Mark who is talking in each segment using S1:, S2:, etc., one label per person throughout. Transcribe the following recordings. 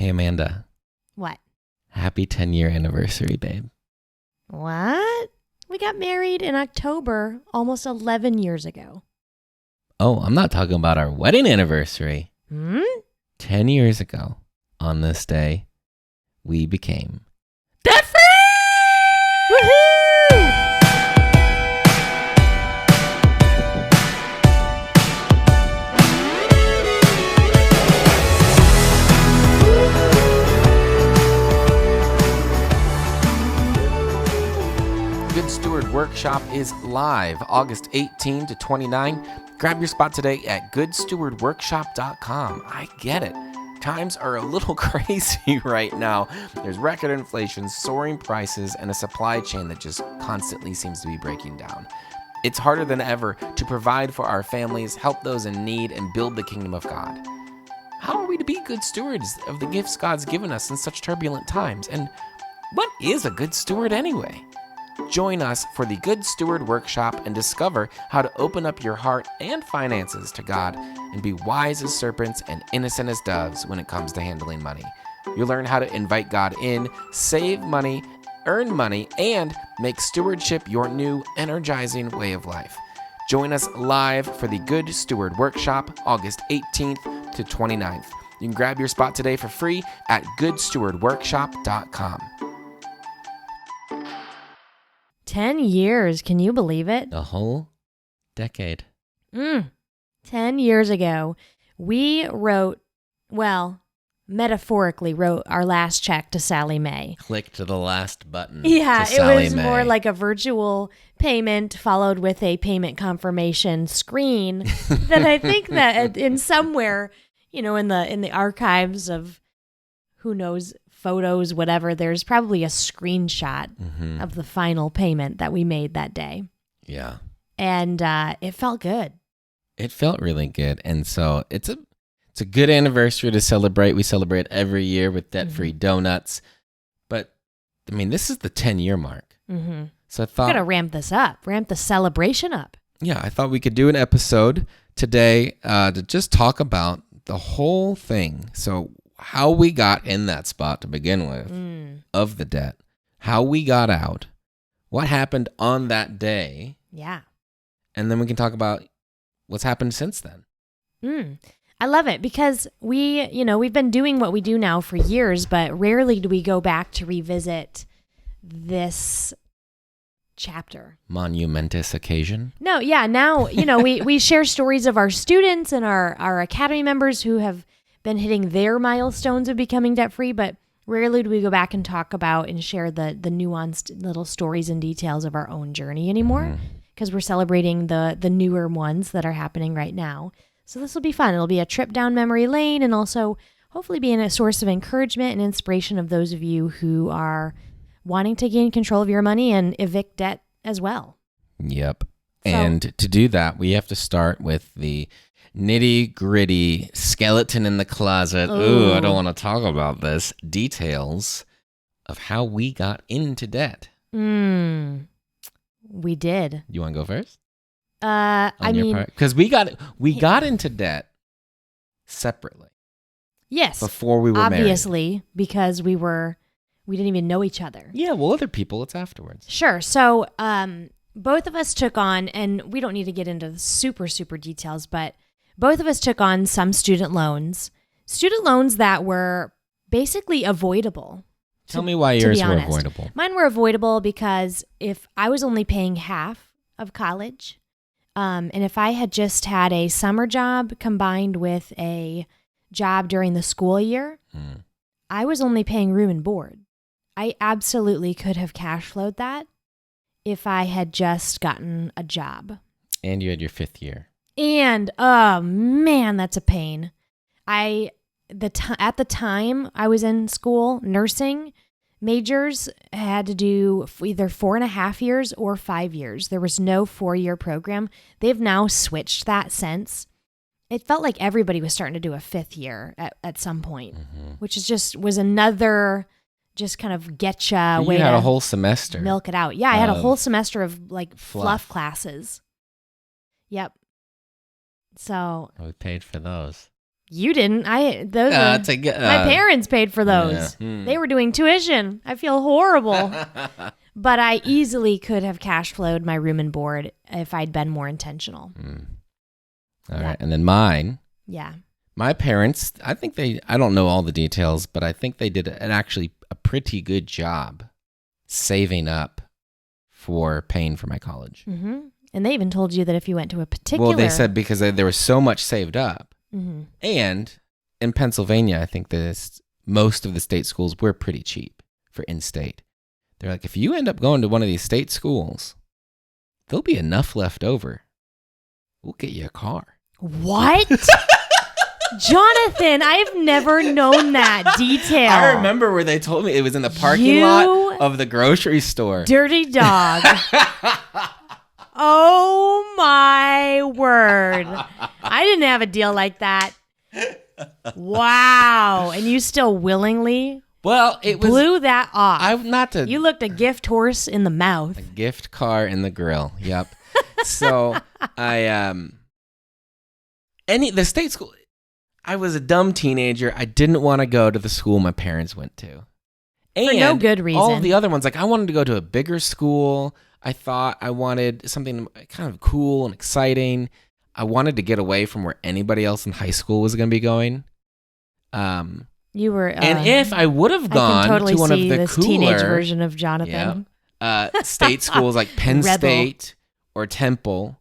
S1: Hey, Amanda.
S2: What?
S1: Happy 10-year anniversary, babe.
S2: What? We got married in October almost 11 years ago.
S1: Oh, I'm not talking about our wedding anniversary. 10 years ago, on this day, we became debt-free!
S2: Woohoo!
S1: Good Steward Workshop is live August 18 to 29. Grab your spot today at goodstewardworkshop.com. I get it. Times are a little crazy right now. There's record inflation, soaring prices, and a supply chain that just constantly seems to be breaking down. It's harder than ever to provide for our families, help those in need, and build the kingdom of God. How are we to be good stewards of the gifts God's given us in such turbulent times? And what is a good steward anyway? Join us for the Good Steward Workshop and discover how to open up your heart and finances to God and be wise as serpents and innocent as doves when it comes to handling money. You'll learn how to invite God in, save money, earn money, and make stewardship your new energizing way of life. Join us live for the Good Steward Workshop, August 18th to 29th. You can grab your spot today for free at goodstewardworkshop.com.
S2: 10 years. Can you believe it?
S1: A whole decade.
S2: 10 years ago, we metaphorically wrote our last check to Sally Mae.
S1: Clicked the last button.
S2: Yeah,
S1: to Sally
S2: it was
S1: Mae.
S2: more like a virtual payment followed with a payment confirmation screen that I think that in somewhere, in the archives of who knows, photos, whatever, there's probably a screenshot of the final payment that we made that day.
S1: Yeah.
S2: And it felt good.
S1: It felt really good. And so it's a good anniversary to celebrate. We celebrate every year with debt-free donuts. But, I mean, this is the 10-year mark. So I thought...
S2: We're going to ramp this up, ramp the celebration up.
S1: Yeah, I thought we could do an episode today to just talk about the whole thing. So how we got in that spot to begin with of the debt, how we got out, what happened on that day.
S2: Yeah.
S1: And then we can talk about what's happened since then.
S2: I love it because we've been doing what we do now for years, but rarely do we go back to revisit this chapter.
S1: Monumentous occasion.
S2: No, yeah. Now, we share stories of our students and our academy members who have been hitting their milestones of becoming debt-free, but rarely do we go back and talk about and share the nuanced little stories and details of our own journey anymore because we're celebrating the newer ones that are happening right now. So this will be fun. It'll be a trip down memory lane and also hopefully being a source of encouragement and inspiration of those of you who are wanting to gain control of your money and evict debt as well.
S1: Yep. And to do that, we have to start with the nitty-gritty skeleton in the closet. Ooh, I don't want to talk about this. Details of how we got into debt.
S2: We did.
S1: You want to go first?
S2: Because
S1: we got into debt separately.
S2: Yes.
S1: Before we were
S2: obviously, because we didn't even know each other.
S1: Yeah, well, other people, it's afterwards.
S2: Sure. So, both of us took on, and we don't need to get into the super, super details, but both of us took on some student loans that were basically avoidable.
S1: Tell me why yours were avoidable.
S2: Mine were avoidable because if I was only paying half of college, and if I had just had a summer job combined with a job during the school year, I was only paying room and board. I absolutely could have cash flowed that if I had just gotten a job.
S1: And you had your 5th year.
S2: And, oh man, that's a pain. At the time I was in school, nursing majors had to do either 4.5 years or 5 years. There was no 4-year program. They've now switched that since. It felt like everybody was starting to do a 5th year at some point, which was another just kind of getcha way to...
S1: You had a whole semester.
S2: Milk it out. Yeah, I had a whole semester of like fluff classes. Yep. So...
S1: We paid for those.
S2: You didn't. My parents paid for those.
S1: Yeah.
S2: They were doing tuition. I feel horrible. But I easily could have cash flowed my room and board if I'd been more intentional.
S1: All right. And then mine.
S2: Yeah.
S1: My parents, I don't know all the details, but I think they did actually a pretty good job saving up for paying for my college.
S2: Mm-hmm. And they even told you that if you went to a particular...
S1: Well, they said because there was so much saved up.
S2: Mm-hmm.
S1: And in Pennsylvania, I think most of the state schools were pretty cheap for in-state. They're like, if you end up going to one of these state schools, there'll be enough left over. We'll get you a car.
S2: What? Jonathan, I've never known that detail.
S1: I remember where they told me it was in the parking lot of the grocery store.
S2: Dirty dog. Oh my word. I didn't have a deal like that. Wow. And you still willingly blew that off. You looked a gift horse in the mouth.
S1: A gift car in the grill. Yep. So the state school, I was a dumb teenager. I didn't want to go to the school my parents went to. And
S2: for no good reason.
S1: All of the other ones, like I wanted to go to a bigger school. I thought I wanted something kind of cool and exciting. I wanted to get away from where anybody else in high school was going to be going.
S2: You were,
S1: and if I would have gone
S2: totally
S1: to one of the
S2: this
S1: cooler
S2: teenage version of Jonathan,
S1: state schools like Penn State or Temple,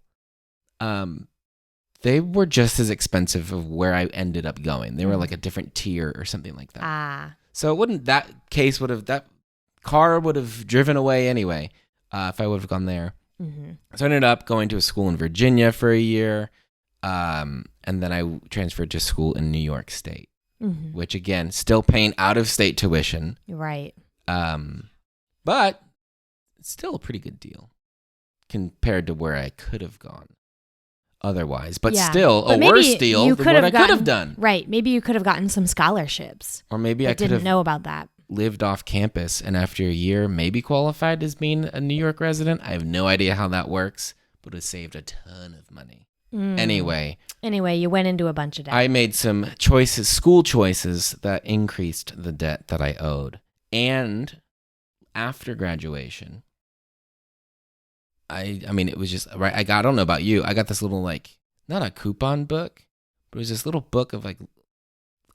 S1: they were just as expensive of where I ended up going. They were like a different tier or something like that. So that car would have driven away anyway if I would have gone there.
S2: Mm-hmm.
S1: So I ended up going to a school in Virginia for a year, and then I transferred to school in New York State, which again, still paying out-of-state tuition.
S2: Right.
S1: But it's still a pretty good deal compared to where I could have gone otherwise. But still, a worse deal than what I could have done.
S2: Right. Maybe you could have gotten some scholarships.
S1: Or maybe I could have
S2: know about that.
S1: Lived off campus and after a year maybe qualified as being a New York resident. I have no idea how that works, but it saved a ton of money. Anyway,
S2: you went into a bunch of debt.
S1: I made some school choices that increased the debt that I owed. And after graduation, I mean, it was just right. I don't know about you. I got this little, not a coupon book, but it was this little book of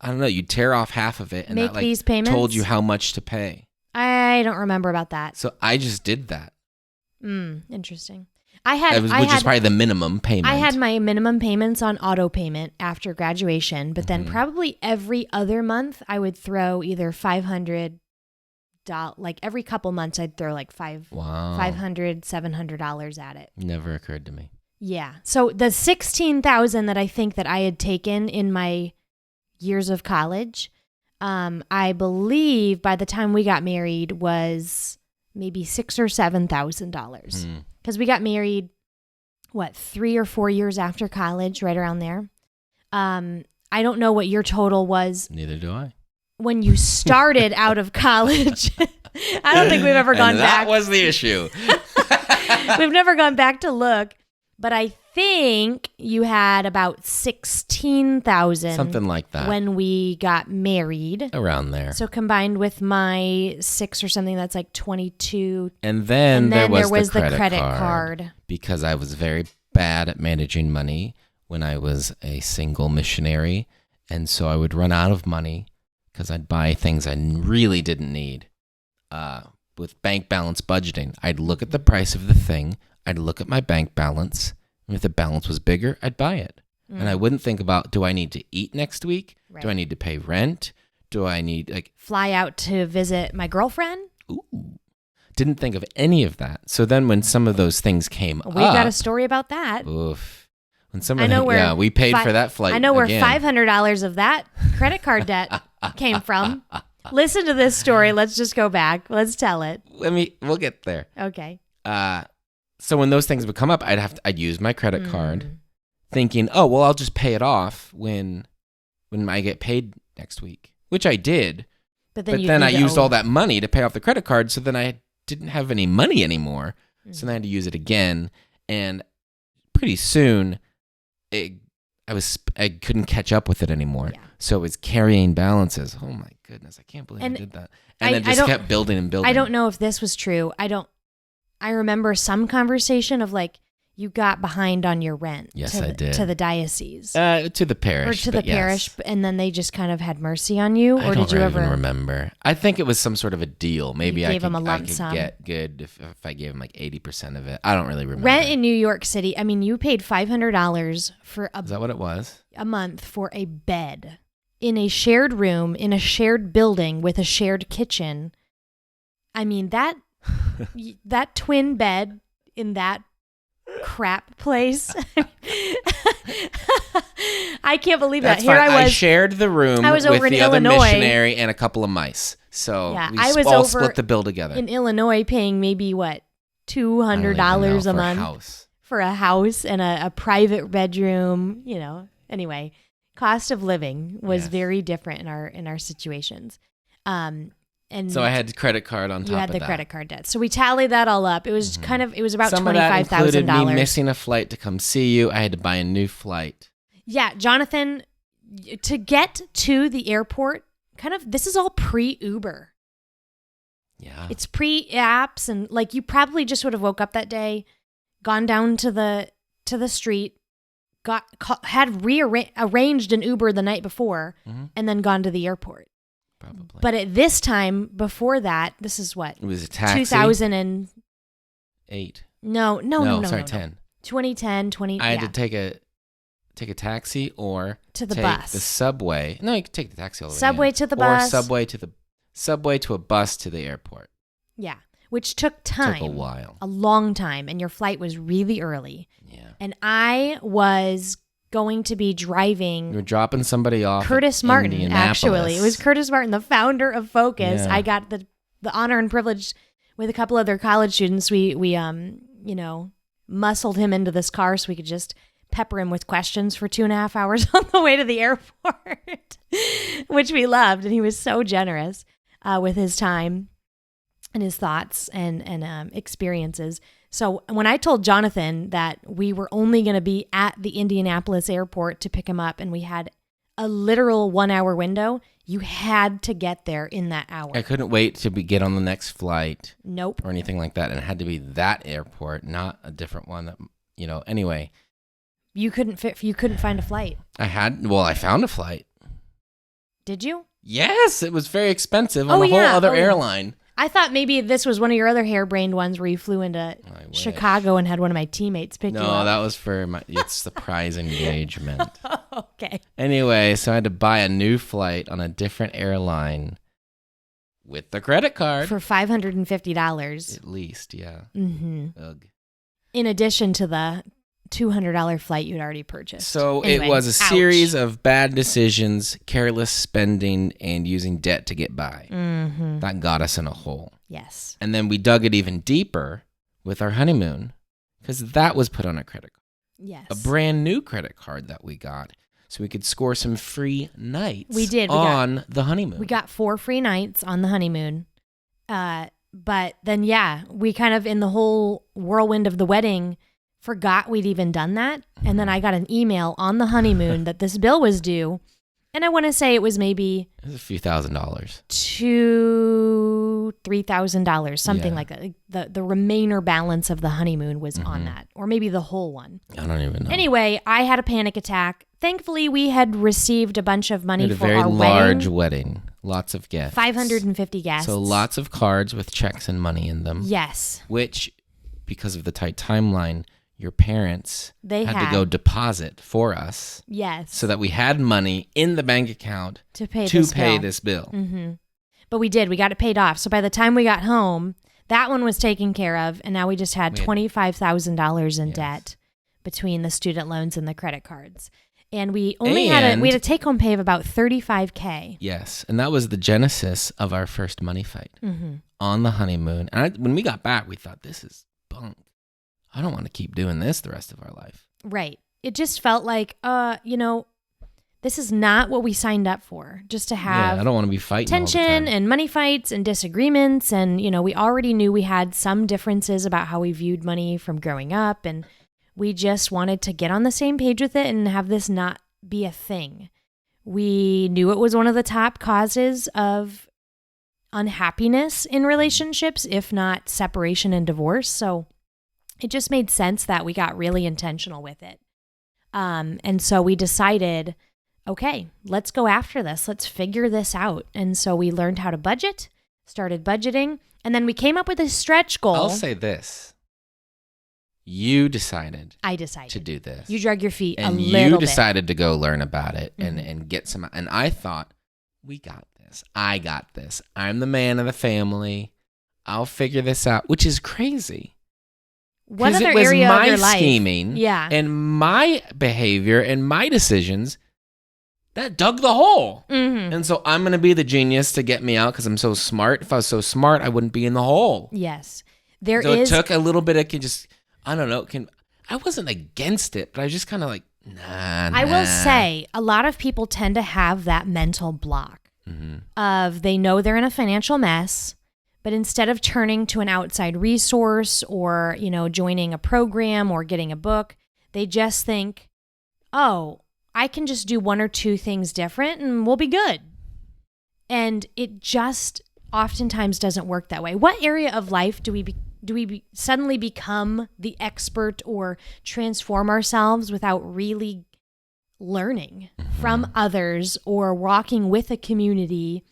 S1: I don't know, you tear off half of it and
S2: Make
S1: that
S2: these payments?
S1: Told you how much to pay.
S2: I don't remember about that.
S1: So I just did that.
S2: Interesting.
S1: Which is probably the minimum payment.
S2: I had my minimum payments on auto payment after graduation, but then probably every other month I would throw either $500, like every couple months I'd throw $500, $700 at it.
S1: Never occurred to me.
S2: Yeah. So the $16,000 that I think that I had taken in my years of college, I believe by the time we got married was maybe $6,000 or $7,000 because we got married 3 or 4 years after college, right around there. I don't know what your total was.
S1: Neither do I.
S2: When you started out of college. I don't think we've ever gone back.
S1: That was the issue.
S2: We've never gone back to look. But I think you had about $16,000.
S1: Something like that.
S2: When we got married.
S1: Around there.
S2: So combined with my 6 or something, that's like 22.
S1: And then there was the credit
S2: card.
S1: Because I was very bad at managing money when I was a single missionary. And so I would run out of money because I'd buy things I really didn't need. With bank balance budgeting, I'd look at the price of the thing. I'd look at my bank balance, and if the balance was bigger, I'd buy it. And I wouldn't think about, do I need to eat next week? Right. Do I need to pay rent? Do I need,
S2: fly out to visit my girlfriend?
S1: Ooh. Didn't think of any of that. So then when some of those things came up.
S2: We've got a story about that.
S1: Oof. When we paid for that flight.
S2: I know where $500 of that credit card debt came from. Listen to this story. Let's just go back. Let's tell it.
S1: We'll get there.
S2: Okay.
S1: So when those things would come up, I'd use my credit card, thinking, oh, well, I'll just pay it off when I get paid next week, which I did. But then I used all that money to pay off the credit card, so then I didn't have any money anymore. So then I had to use it again, and pretty soon, I couldn't catch up with it anymore.
S2: Yeah.
S1: So it was carrying balances. Oh my goodness, I can't believe I did that. And it just kept building and building.
S2: I don't know if this was true. I remember some conversation of like, you got behind on your rent.
S1: Yes, I did.
S2: To the diocese.
S1: To the parish.
S2: Or to the parish, and then they just kind of had mercy on you? Or did you ever?
S1: I don't even remember. I think it was some sort of a deal. Maybe I could
S2: sum.
S1: Get good if I gave them like 80% of it. I don't really remember.
S2: Rent in New York City, I mean, you paid $500 for
S1: Is that what it was?
S2: A month for a bed in a shared room, in a shared building with a shared kitchen. I mean, that twin bed in that crap place. I can't believe that. Here
S1: fine.
S2: I was.
S1: I shared the room with the other missionary and a couple of mice. So we all split the bill together.
S2: In Illinois, paying maybe what, $200 a month for a house and a private bedroom. You know. Anyway, cost of living was very different in our situations. And
S1: so I had credit card on top of that.
S2: You had the credit card debt. So we tallied that all up. It was it was about $25,000.
S1: Some of that included me missing a flight to come see you. I had to buy a new flight. Yeah,
S2: Jonathan, to get to the airport, this is all pre-Uber.
S1: Yeah.
S2: It's pre-apps, and like you probably just would have woke up that day, gone down to the street, had arranged an Uber the night before, and then gone to the airport.
S1: Probably.
S2: But at this time, before that, this is what?
S1: It was a taxi.
S2: 2008. No,
S1: 10.
S2: 2010,
S1: I had to take a taxi or
S2: to the bus.
S1: The subway. No, you could take the taxi all the way
S2: Subway
S1: in.
S2: To the bus.
S1: Or subway to a bus to the airport.
S2: Yeah, which took time.
S1: Took a while.
S2: A long time, and your flight was really early.
S1: Yeah.
S2: And I was going to be driving.
S1: You were dropping somebody off.
S2: Curtis Martin, actually. It was Curtis Martin, the founder of Focus.
S1: Yeah.
S2: I got the honor and privilege with a couple other college students. We muscled him into this car so we could just pepper him with questions for 2.5 hours on the way to the airport, which we loved. And he was so generous with his time and his thoughts and experiences. So when I told Jonathan that we were only going to be at the Indianapolis airport to pick him up, and we had a literal 1 hour window, you had to get there in that hour.
S1: I couldn't wait to get on the next flight.
S2: Nope.
S1: Or anything like that. And it had to be that airport, not a different one that, anyway.
S2: You couldn't find a flight.
S1: I found a flight.
S2: Did you?
S1: Yes, it was very expensive on a whole other airline.
S2: I thought maybe this was one of your other harebrained ones where you flew into Chicago and had one of my teammates pick you up.
S1: No, that was for it's the prize engagement.
S2: Okay.
S1: Anyway, so I had to buy a new flight on a different airline with the credit card.
S2: For $550.
S1: At least, yeah.
S2: Mm-hmm.
S1: Ugh.
S2: In addition to the $200 flight you'd already purchased.
S1: So anyway, it was a series of bad decisions, careless spending, and using debt to get by.
S2: Mm-hmm.
S1: That got us in a hole.
S2: Yes.
S1: And then we dug it even deeper with our honeymoon because that was put on a credit card.
S2: Yes.
S1: A brand new credit card that we got so we could score some free nights on the honeymoon.
S2: We got 4 free nights on the honeymoon. But then, we kind of, in the whole whirlwind of the wedding, forgot we'd even done that. And then I got an email on the honeymoon that this bill was due. And I want to say it was maybe...
S1: It was a few $1,000s.
S2: $2,000-$3,000, something like that. The remainder balance of the honeymoon was on that. Or maybe the whole one.
S1: I don't even know.
S2: Anyway, I had a panic attack. Thankfully, we had received a bunch of money for our wedding.
S1: a very large wedding. Lots of gifts.
S2: 550 guests.
S1: So lots of cards with checks and money in them.
S2: Yes.
S1: Which, because of the tight timeline... Your parents had to go deposit for us.
S2: Yes.
S1: So that we had money in the bank account
S2: to pay this bill.
S1: Mm-hmm.
S2: But we did. We got it paid off. So by the time we got home, that one was taken care of. And now we just had $25,000 in debt between the student loans and the credit cards. And we only had a take-home pay of about $35,000.
S1: Yes. And that was the genesis of our first money fight on the honeymoon. And when we got back, we thought, this is bunk. I don't want to keep doing this the rest of our life.
S2: Right. It just felt like, this is not what we signed up for. Just to have
S1: I don't want to be fighting
S2: tension
S1: all the time.
S2: And money fights and disagreements. And, we already knew we had some differences about how we viewed money from growing up. And We just wanted to get on the same page with it and have this not be a thing. We knew it was one of the top causes of unhappiness in relationships, if not separation and divorce. So it just made sense that we got really intentional with it. And so we decided, okay, let's go after this. Let's figure this out. And so we learned how to budget, started budgeting, and then we came up with a stretch goal.
S1: I'll say this. You decided.
S2: I decided
S1: to do this.
S2: You drug your feet
S1: and
S2: a little bit.
S1: You decided to go learn about it and get some. And I thought, we got this. I got this. I'm the man of the family. I'll figure this out, which is crazy.
S2: What other
S1: it was
S2: area
S1: my
S2: of your life?
S1: scheming
S2: Yeah.
S1: and my behavior and my decisions that dug the hole.
S2: Mm-hmm.
S1: And so I'm going to be the genius to get me out because I'm so smart. If I was so smart, I wouldn't be in the hole.
S2: Yes.
S1: It took a little bit of I don't know. I wasn't against it, but I was just kind of like, nah.
S2: I will say a lot of people tend to have that mental block of they know they're in a financial mess, but instead of turning to an outside resource or, joining a program or getting a book, they just think, oh, I can just do one or two things different and we'll be good. And it just oftentimes doesn't work that way. What area of life do we suddenly become the expert or transform ourselves without really learning from others or walking with a community?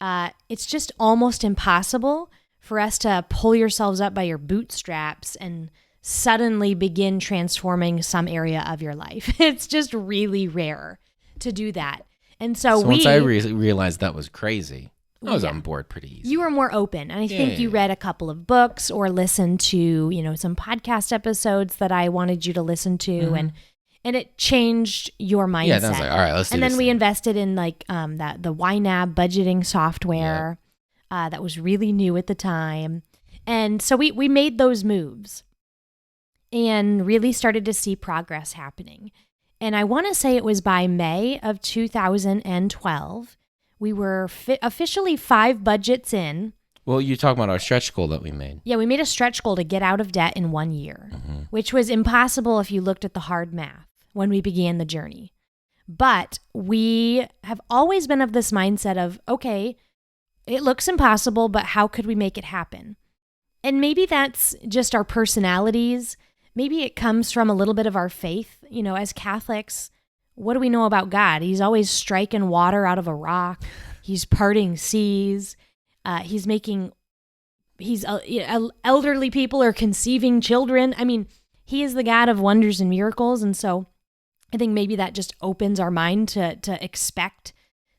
S2: It's just almost impossible for us to pull yourselves up by your bootstraps and suddenly begin transforming some area of your life. It's just really rare to do that. And so
S1: once I realized that was crazy, I was on board pretty easy.
S2: You were more open. And I think you read a couple of books or listened to, some podcast episodes that I wanted you to listen to. And it changed your mindset.
S1: Yeah, that was like, all right, let's do this.
S2: And then we invested in the YNAB budgeting software that was really new at the time. And so we made those moves and really started to see progress happening. And I want to say it was by May of 2012. We were officially 5 budgets in.
S1: Well, you talk about our stretch goal that we made.
S2: Yeah, we made a stretch goal to get out of debt in 1 year, which was impossible if you looked at the hard math when we began the journey. But we have always been of this mindset of, okay, it looks impossible, but how could we make it happen? And maybe that's just our personalities. Maybe it comes from a little bit of our faith. As Catholics, what do we know about God? He's always striking water out of a rock. He's parting seas. Elderly people are conceiving children. I mean, he is the God of wonders and miracles. And so I think maybe that just opens our mind to expect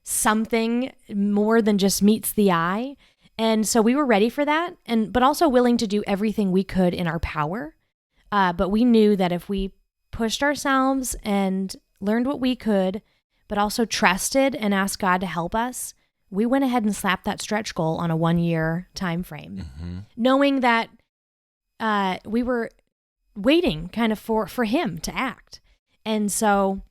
S2: something more than just meets the eye. And so we were ready for that, but also willing to do everything we could in our power. But we knew that if we pushed ourselves and learned what we could, but also trusted and asked God to help us, we went ahead and slapped that stretch goal on a 1-year time frame, knowing that we were waiting kind of for him to act. And so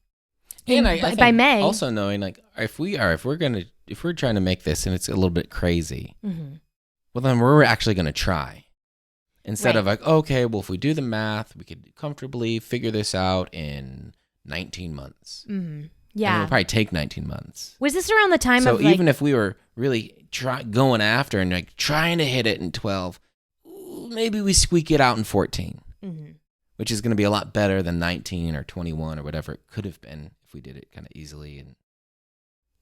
S2: by May,
S1: also knowing like if we're trying to make this and it's a little bit crazy, well then we're actually going to try. Instead of like, okay, well, if we do the math, we could comfortably figure this out in 19 months. Yeah. And it'll probably take 19 months.
S2: Was this around the time
S1: of even if we were really going after and like trying to hit it in 12, maybe we squeak it out in 14, which is going to be a lot better than 19 or 21 or whatever it could have been if we did it kind of easily and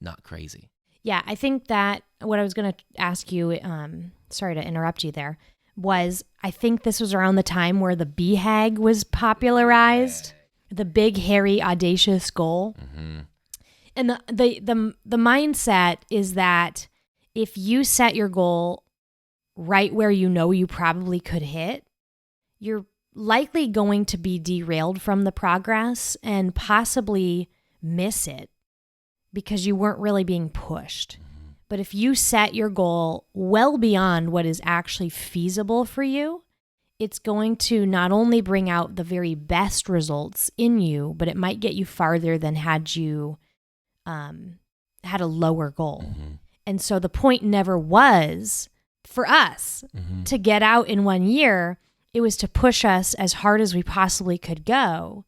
S1: not crazy.
S2: Yeah, I think that what I was going to ask you, sorry to interrupt you there, was I think this was around the time where the BHAG was popularized, the big, hairy, audacious goal. And the mindset is that if you set your goal right where you probably could hit, you're likely going to be derailed from the progress and possibly miss it because you weren't really being pushed. But if you set your goal well beyond what is actually feasible for you, it's going to not only bring out the very best results in you, but it might get you farther than had you had a lower goal. And so the point never was for us to get out in 1 year. It was to push us as hard as we possibly could go.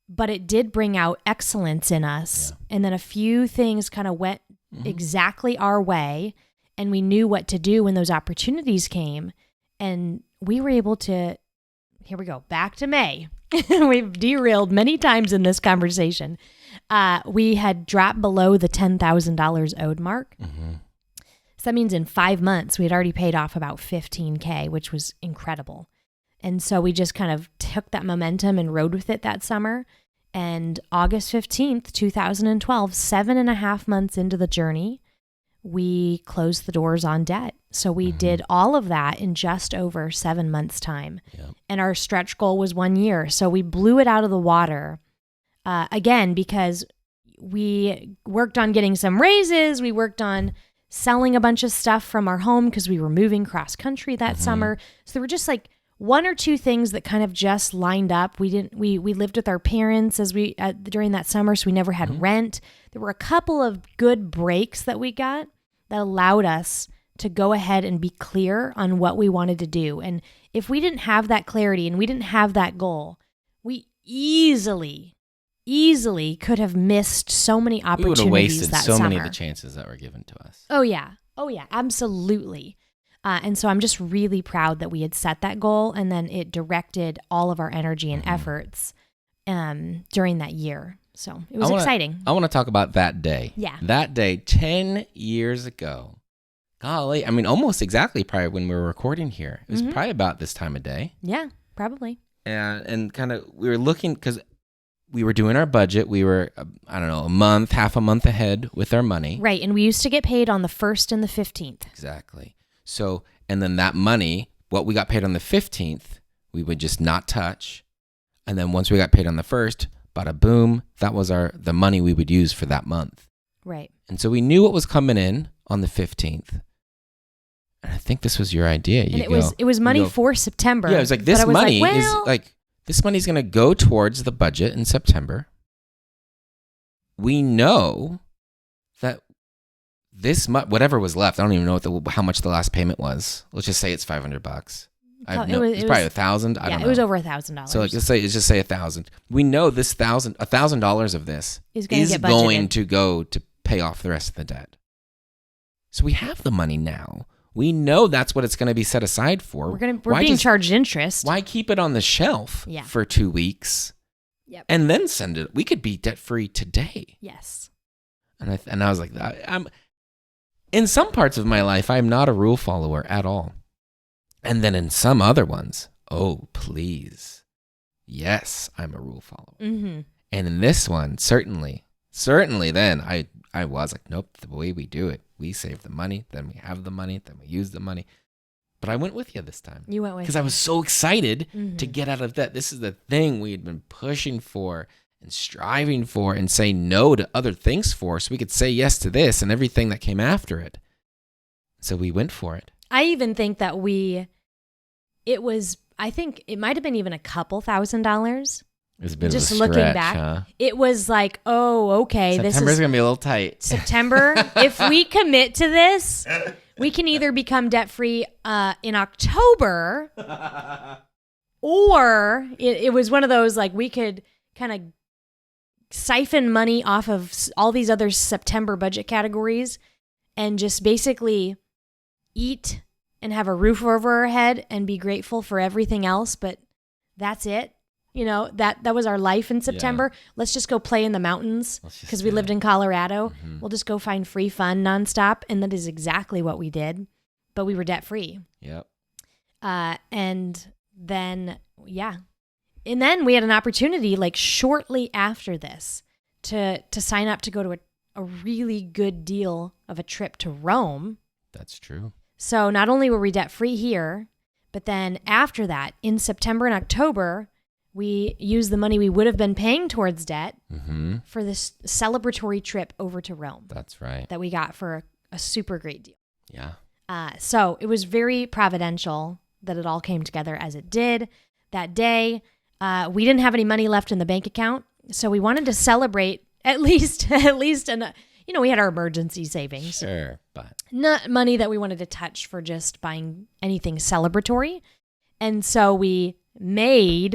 S2: But it did bring out excellence in us.
S1: Yeah.
S2: And then a few things kind of went exactly our way. And we knew what to do when those opportunities came. And we were able to, here we go, back to May. We've derailed many times in this conversation. We had dropped below the $10,000 owed mark. So that means in 5 months, we had already paid off about $15K, which was incredible. And so we just kind of took that momentum and rode with it that summer. And August 15th, 2012, 7.5 months into the journey, we closed the doors on debt. So we did all of that in just over 7 months' time.
S1: Yeah.
S2: And our stretch goal was 1 year. So we blew it out of the water, again, because we worked on getting some raises. We worked on selling a bunch of stuff from our home because we were moving cross country that summer. So there were just like 1 or 2 things that kind of just lined up. We lived with our parents during that summer, so we never had rent. There were a couple of good breaks that we got that allowed us to go ahead and be clear on what we wanted to do. And if we didn't have that clarity and we didn't have that goal, we easily could have missed so many
S1: We would
S2: opportunities
S1: have wasted
S2: that
S1: so
S2: summer.
S1: many of the chances that were given to us.
S2: Oh yeah, absolutely. And so I'm just really proud that we had set that goal, and then it directed all of our energy and efforts during that year. So it was exciting.
S1: I want to talk about that day.
S2: Yeah.
S1: That day, 10 years ago. Golly, I mean, almost exactly probably when we were recording here. It was probably about this time of day.
S2: Yeah, probably.
S1: And kind of, we were looking, because we were doing our budget. We were, half a month ahead with our money.
S2: Right, and we used to get paid on the 1st and the 15th.
S1: Exactly. So, and then that money, what we got paid on the 15th, we would just not touch. And then once we got paid on the 1st, bada boom, that was the money we would use for that month.
S2: Right.
S1: And so we knew what was coming in on the 15th. And I think this was your idea.
S2: And it was money for September.
S1: Yeah, it was like this money this money's going to go towards the budget in September. We know that whatever was left, I don't even know how much the last payment was. Let's just say it's $500. It's probably $1,000. I don't know.
S2: It was over $1,000.
S1: So let's just say $1,000. We know this $1,000 of this is going to go to pay off the rest of the debt. So we have the money now. We know that's what it's going to be set aside for.
S2: We're being charged interest.
S1: Why keep it on the shelf for 2 weeks?
S2: Yep.
S1: And then send it? We could be debt free today.
S2: Yes.
S1: And I was like, I'm in some parts of my life, I'm not a rule follower at all. And then in some other ones, oh, please. Yes, I'm a rule follower. Mm-hmm. And in this one, certainly then I was like, nope, the way we do it, we save the money, then we have the money, then we use the money. But I went with you this time.
S2: You went with me.
S1: Because I was so excited to get out of debt. This is the thing we had been pushing for and striving for and say no to other things for, so we could say yes to this and everything that came after it. So we went for it.
S2: I even think that I think it might have been even a couple $1,000s.
S1: It was a bit
S2: just
S1: of a stretch,
S2: looking back,
S1: huh?
S2: It was like, oh, okay.
S1: September's going to be a little tight.
S2: September, if we commit to this, we can either become debt-free in October, or it was one of those, like, we could kind of siphon money off of all these other September budget categories and just basically eat and have a roof over our head and be grateful for everything else, but that's it. You know, that was our life in September. Yeah. Let's just go play in the mountains because we lived in Colorado. Mm-hmm. We'll just go find free fun nonstop. And that is exactly what we did. But we were debt free.
S1: Yep.
S2: And then, And then we had an opportunity like shortly after this to sign up to go to a really good deal of a trip to Rome.
S1: That's true.
S2: So not only were we debt free here, but then after that, in September and October, we used the money we would have been paying towards debt for this celebratory trip over to Rome.
S1: That's right.
S2: That we got for a super great deal.
S1: Yeah.
S2: So it was very providential that it all came together as it did that day. We didn't have any money left in the bank account, so we wanted to celebrate at least, and we had our emergency savings.
S1: Sure, but
S2: not money that we wanted to touch for just buying anything celebratory. And so we made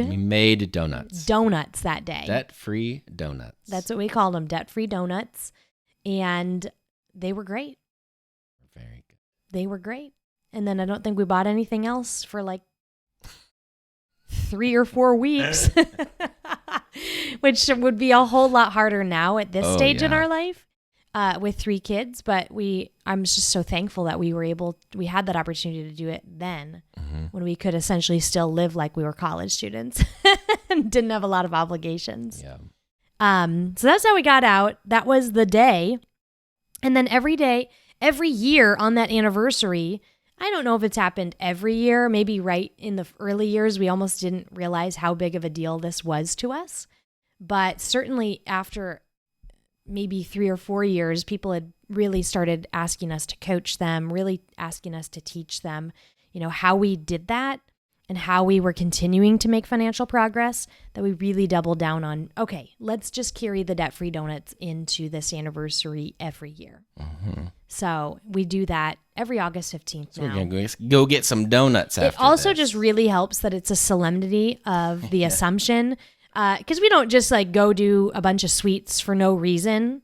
S1: donuts
S2: that day.
S1: Debt-free donuts.
S2: That's what we called them, debt-free donuts. And they were great.
S1: Very good.
S2: They were great. And then I don't think we bought anything else for like 3 or 4 weeks, which would be a whole lot harder now at this stage in our life with 3 kids. But I'm just so thankful that we had that opportunity to do it then when we could essentially still live like we were college students and didn't have a lot of obligations.
S1: Yeah.
S2: So that's how we got out. That was the day. And then every year on that anniversary, I don't know if it's happened every year. Maybe right in the early years, we almost didn't realize how big of a deal this was to us. But certainly after maybe 3 or 4 years, people had really started asking us to coach them, really asking us to teach them, how we did that and how we were continuing to make financial progress, that we really doubled down on, okay, let's just carry the debt-free donuts into this anniversary every year. So we do that every August 15th
S1: So
S2: now.
S1: we're going to go get some donuts after
S2: It also
S1: this.
S2: just really helps that it's a solemnity of the Assumption, because we don't just like go do a bunch of sweets for no reason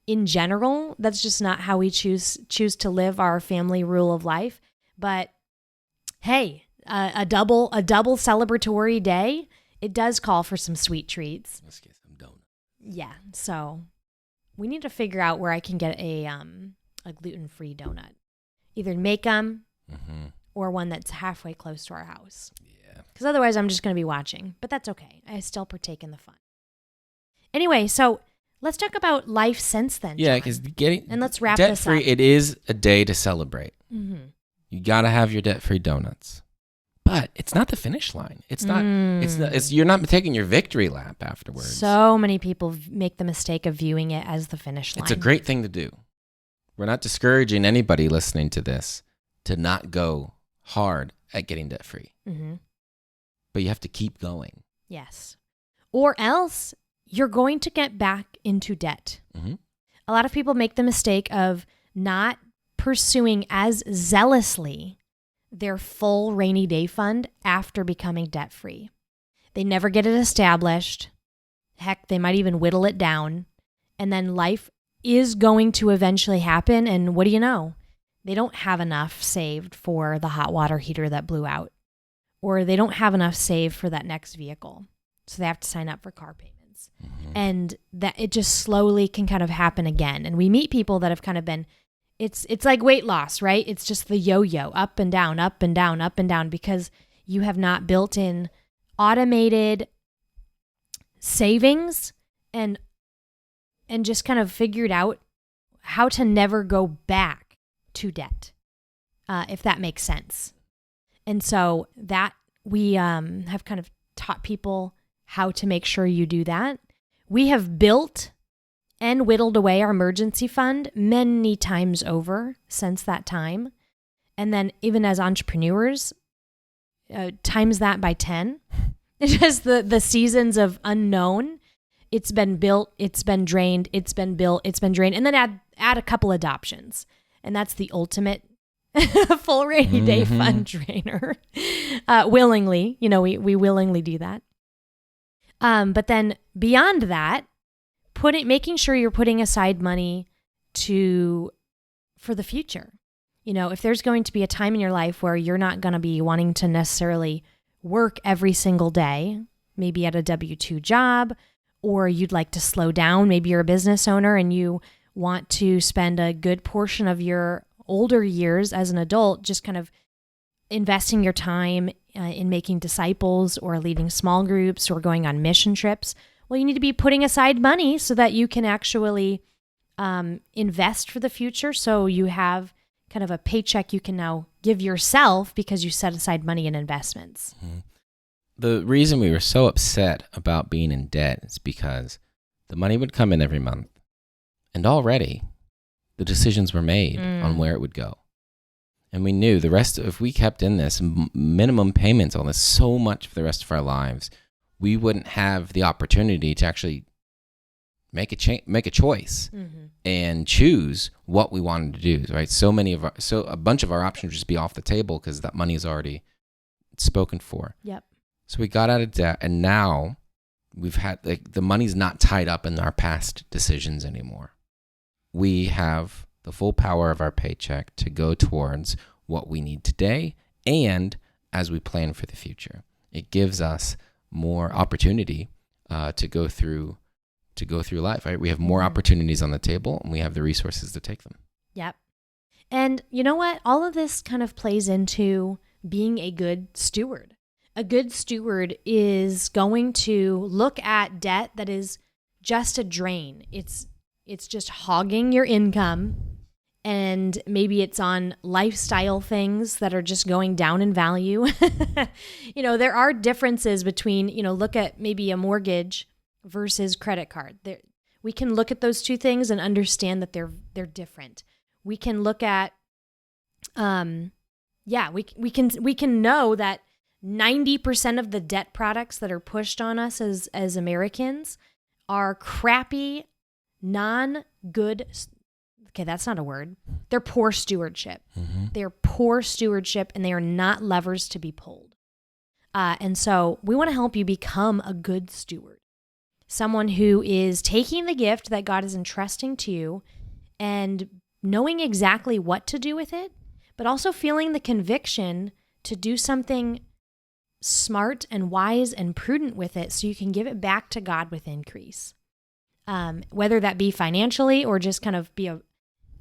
S2: in general. That's just not how we choose to live our family rule of life. But hey, a double celebratory day, it does call for some sweet treats.
S1: Let's get some donuts.
S2: Yeah, so we need to figure out where I can get a gluten-free donut. Either make them or one that's halfway close to our house.
S1: Yeah.
S2: Because otherwise I'm just going to be watching. But that's okay. I still partake in the fun. Anyway, so let's talk about life since then,
S1: Yeah,
S2: John.
S1: because getting
S2: And let's wrap this
S1: debt-free,
S2: up.
S1: it is a day to celebrate.
S2: Mm-hmm.
S1: You got to have your debt-free donuts. But it's not the finish line. It's not. You're not taking your victory lap afterwards.
S2: So many people make the mistake of viewing it as the finish line.
S1: It's a great thing to do. We're not discouraging anybody listening to this to not go hard at getting debt-free.
S2: Mm-hmm.
S1: But you have to keep going.
S2: Yes. Or else you're going to get back into debt.
S1: Mm-hmm.
S2: A lot of people make the mistake of not pursuing as zealously their full rainy day fund after becoming debt-free. They never get it established. Heck, they might even whittle it down. And then life is going to eventually happen. And what do you know? They don't have enough saved for the hot water heater that blew out. Or they don't have enough saved for that next vehicle. So they have to sign up for car payments. Mm-hmm. And that it just slowly can kind of happen again. And we meet people that have kind of been, it's like weight loss, right? It's just the yo-yo, up and down, up and down, up and down, because you have not built in automated savings and just kind of figured out how to never go back to debt, if that makes sense. And so that we have kind of taught people how to make sure you do that. We have built and whittled away our emergency fund many times over since that time. And then even as entrepreneurs, times that by 10. It's just the seasons of unknown. It's been built, it's been drained, it's been built, it's been drained. And then add a couple adoptions. And that's the ultimate full rainy day fund drainer. Willingly, we willingly do that. But then beyond that, making sure you're putting aside money for the future. If there's going to be a time in your life where you're not going to be wanting to necessarily work every single day, maybe at a W-2 job, or you'd like to slow down, maybe you're a business owner and you want to spend a good portion of your older years as an adult just kind of investing your time in making disciples or leading small groups or going on mission trips. Well, you need to be putting aside money so that you can actually invest for the future. So you have kind of a paycheck you can now give yourself because you set aside money in investments.
S1: Mm-hmm. The reason we were so upset about being in debt is because the money would come in every month. And already the decisions were made on where it would go. And we knew the rest, if we kept in this minimum payments on this so much for the rest of our lives, we wouldn't have the opportunity to actually make a choice and choose what we wanted to do. Right? So a bunch of our options would just be off the table because that money is already It's spoken for.
S2: Yep.
S1: So we got out of debt, and now we've had, the money's not tied up in our past decisions anymore. We have the full power of our paycheck to go towards what we need today and as we plan for the future. It gives us more opportunity to go through life, right? We have more opportunities on the table, and we have the resources to take them.
S2: Yep. And you know what? All of this kind of plays into being a good steward. A good steward is going to look at debt that is just a drain. It's just hogging your income, and maybe it's on lifestyle things that are just going down in value. There are differences between, look at maybe a mortgage versus credit card. We can look at those two things and understand that they're different. We can look at, we can know that 90% of the debt products that are pushed on us as Americans are crappy, non-good. Okay, that's not a word. They're poor stewardship. Mm-hmm. They're poor stewardship, and they are not levers to be pulled. And so we want to help you become a good steward. Someone who is taking the gift that God is entrusting to you and knowing exactly what to do with it, but also feeling the conviction to do something smart and wise and prudent with it so you can give it back to God with increase. Whether that be financially or just kind of be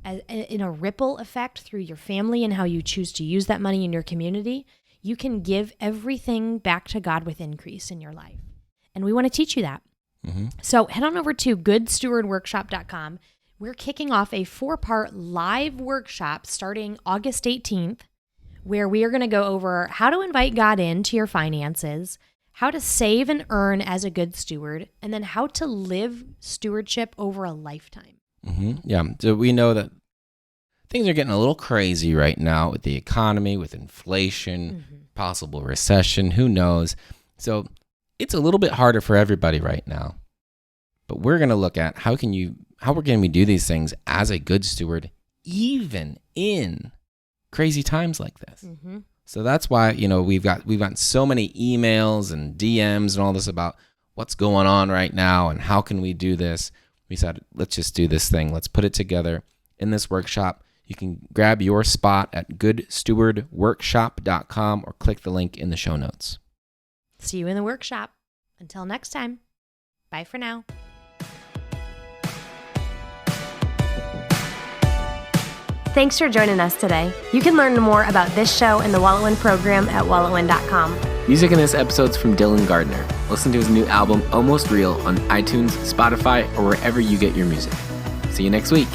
S2: in a ripple effect through your family and how you choose to use that money in your community, you can give everything back to God with increase in your life. And we want to teach you that. Mm-hmm. So head on over to goodstewardworkshop.com. We're kicking off a 4-part live workshop starting August 18th, where we are going to go over how to invite God into your finances, how to save and earn as a good steward, and then how to live stewardship over a lifetime.
S1: Mm-hmm. Yeah. So we know that things are getting a little crazy right now with the economy, with inflation, possible recession, who knows? So it's a little bit harder for everybody right now. But we're going to look at how we're going to do these things as a good steward, even in crazy times like this. Mm-hmm. So that's why, we've gotten so many emails and DMs and all this about what's going on right now and how can we do this. We said, let's just do this thing. Let's put it together in this workshop. You can grab your spot at goodstewardworkshop.com or click the link in the show notes.
S2: See you in the workshop. Until next time, bye for now.
S3: Thanks for joining us today. You can learn more about this show and the WalletWin program at WalletWin.com.
S4: Music in this episode's from Dylan Gardner. Listen to his new album, Almost Real, on iTunes, Spotify, or wherever you get your music. See you next week.